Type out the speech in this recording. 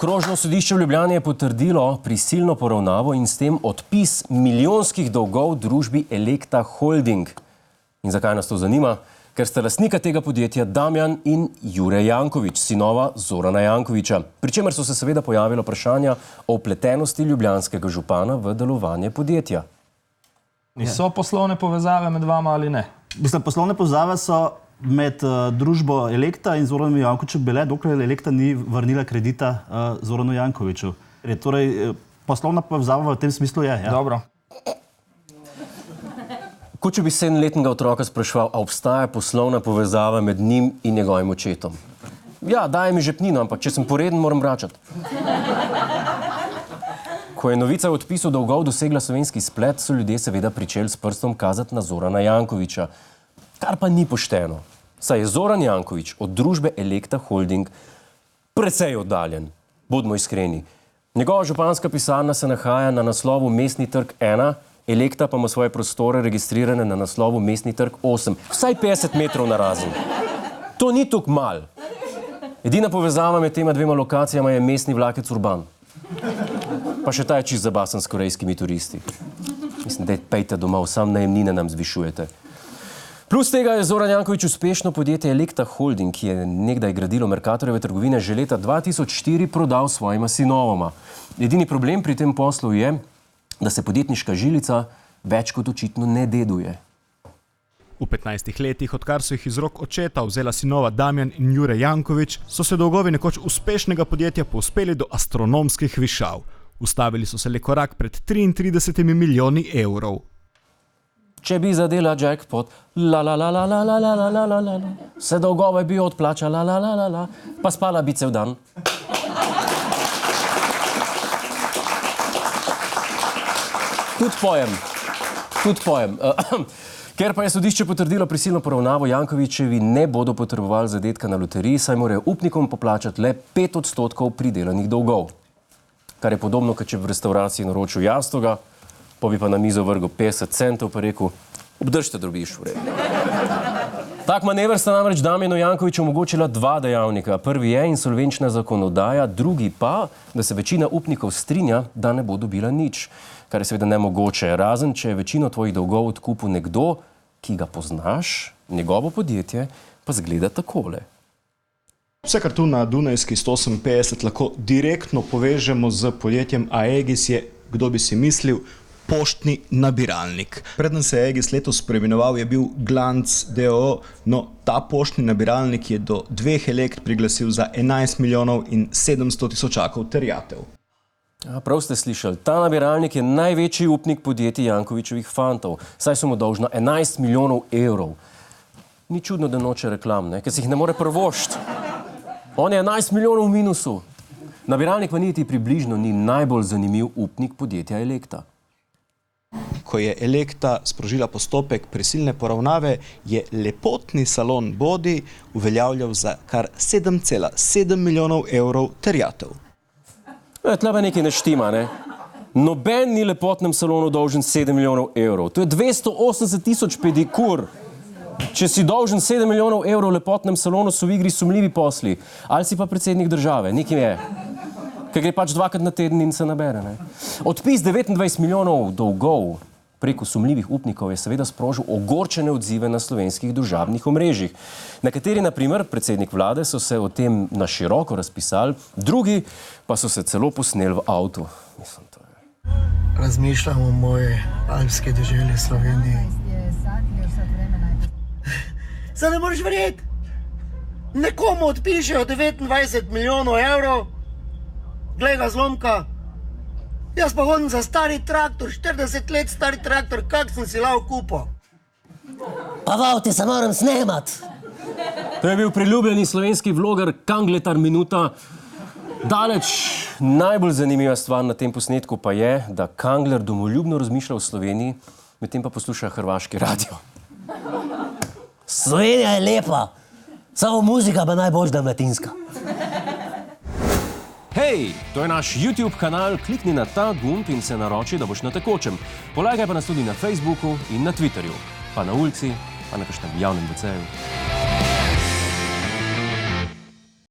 Okrožno sodišče v Ljubljani je potrdilo prisilno poravnavo in s tem odpis milijonskih dolgov družbi Elekta Holding. In zakaj nas to zanima? Ker sta lastnika tega podjetja Damjan in Jure Janković, sinova Zorana Jankovića. Pričemer so se seveda pojavila vprašanja o vpletenosti ljubljanskega župana v delovanje podjetja. So poslovne povezave med vama ali ne? Poslovne povezave so med družbo Elekta in Zoranom Jankovićem bile, dokler Elekta ni vrnila kredita Zoranu Jankoviću. Torej, poslovna povezava v tem smislu je. Ja. Dobro. Kot če bi 7-letnega otroka spraševal, a obstaja poslovna povezava med njim in njegovim očetom. Ja, daj mi žepnino, ampak če sem poreden, moram vračati. Ko je novica o odpisu dolgov dosegla slovenski splet, so ljudje seveda pričeli s prstom kazati na Zorana Jankovića. Kar pa ni pošteno, saj je Zoran Janković od družbe Elekta Holding precej oddaljen. Bodimo iskreni. Njegova županska pisarna se nahaja na naslovu Mestni trg 1, Elekta pa ima svoje prostore registrirane na naslovu Mestni trg 8. Vsaj 50 metrov narazen. To ni toliko mal. Edina povezava med tema dvema lokacijama je mestni vlakec Urban. Pa še ta je čist zabasen s korejskimi turisti. Mislim, da pejte domov, sam najemnine nam zvišujete. Plus tega je Zoran Janković uspešno podjetje Elekta Holding, ki je nekdaj gradilo Mercatorjeve trgovine, že leta 2004 prodal svojima sinovoma. Edini problem pri tem poslu je, da se podjetniška žilica več kot očitno ne deduje. V 15 letih, odkar so jih iz rok očeta vzela sinova Damjan in Jure Janković, so se dolgovi nekoč uspešnega podjetja povzpeli do astronomskih višav. Ustavili so se le korak pred 33 milijoni evrov. Če bi zadela jackpot, vse dolgove bi odplačala, pa spala bi cel dan. Tudi pojem. Ker pa je sodišče potrdilo prisilno poravnavo, Jankovićevi ne bodo potrebovali zadetka na loteriji, saj morajo upnikom poplačati le 5% pridelanih dolgov. Kar je podobno, kot če v restavraciji naročil jastoga, pa bi pa na mizo vrgel 50 centov, pa rekel, obdržite drobiž, v redu. Tak manever sta namreč Damjanu Jankoviću omogočila dva dejavnika. Prvi je insolvenčna zakonodaja, drugi pa, da se večina upnikov strinja, da ne bo dobila nič. Kar je seveda nemogoče, razen če je večino tvojih dolgov odkupil nekdo, ki ga poznaš, njegovo podjetje pa zgleda takole. Vse, kar tu na Dunajski 158 lahko direktno povežemo z podjetjem Aegis, je, kdo bi si mislil, poštni nabiralnik. Preden se je Aegis letos preimenoval, je bil Glanc d.o.o., no ta poštni nabiralnik je do 2 Elekt priglasil za 11 milijonov in 700 tisočakov terjatev. Ja, prav ste slišali, ta nabiralnik je največji upnik podjetij Jankovićevih fantov, saj so mu dolžna 11 milijonov evrov. Ni čudno, da noče reklam, ne? Ker si jih ne more prvošt. On je 11 milijonov v minusu. Nabiralnik pa niti približno ni najbolj zanimiv upnik podjetja Elekta. Ko je Elekta sprožila postopek prisilne poravnave, je lepotni salon Body uveljavljal za kar 7,7 milijonov evrov terjatev. Tle pa nekaj ne štima, ne? Noben ni lepotnem salonu dolžen 7 milijonov evrov. To je 280 tisoč pedikur. Če si dolžen 7 milijonov evrov lepotnem salonu, so v igri sumljivi posli. Ali si pa predsednik države, nekim je. Ker gre pač 2krat na teden in se nabere, ne? Odpis 29 milijonov dolgov preko sumljivih upnikov je seveda sprožil ogorčene odzive na slovenskih družabnih omrežjih. Nekateri, na primer, predsednik vlade, so se o tem na široko razpisali, drugi pa so se celo posneli v avtu. Mislim, to je. Razmišljam o moji alpski deželi Sloveniji. Zdaj ne moreš verjeti. Nekomu odpišejo 29 milijonov evrov, glej ga zlomka. Jaz pa hodim za stari traktor, 40 let stari traktor, kak sem si lahko kupil. Pa v avti se moram snemat. To je bil priljubljeni slovenski vloger Kangletar Minuta. Daleč najbolj zanimiva stvar na tem posnetku pa je, da Kangler domoljubno razmišlja o Sloveniji, medtem pa posluša hrvaški radio. Slovenija je lepa, samo muzika pa najbolj dalmatinska. Hej, to je naš YouTube kanal, klikni na ta gumb in se naroči, da boš na tekočem. Polajkaj pa nas tudi na Facebooku in na Twitterju, pa na ulici, pa na kakšnem javnem WC-ju.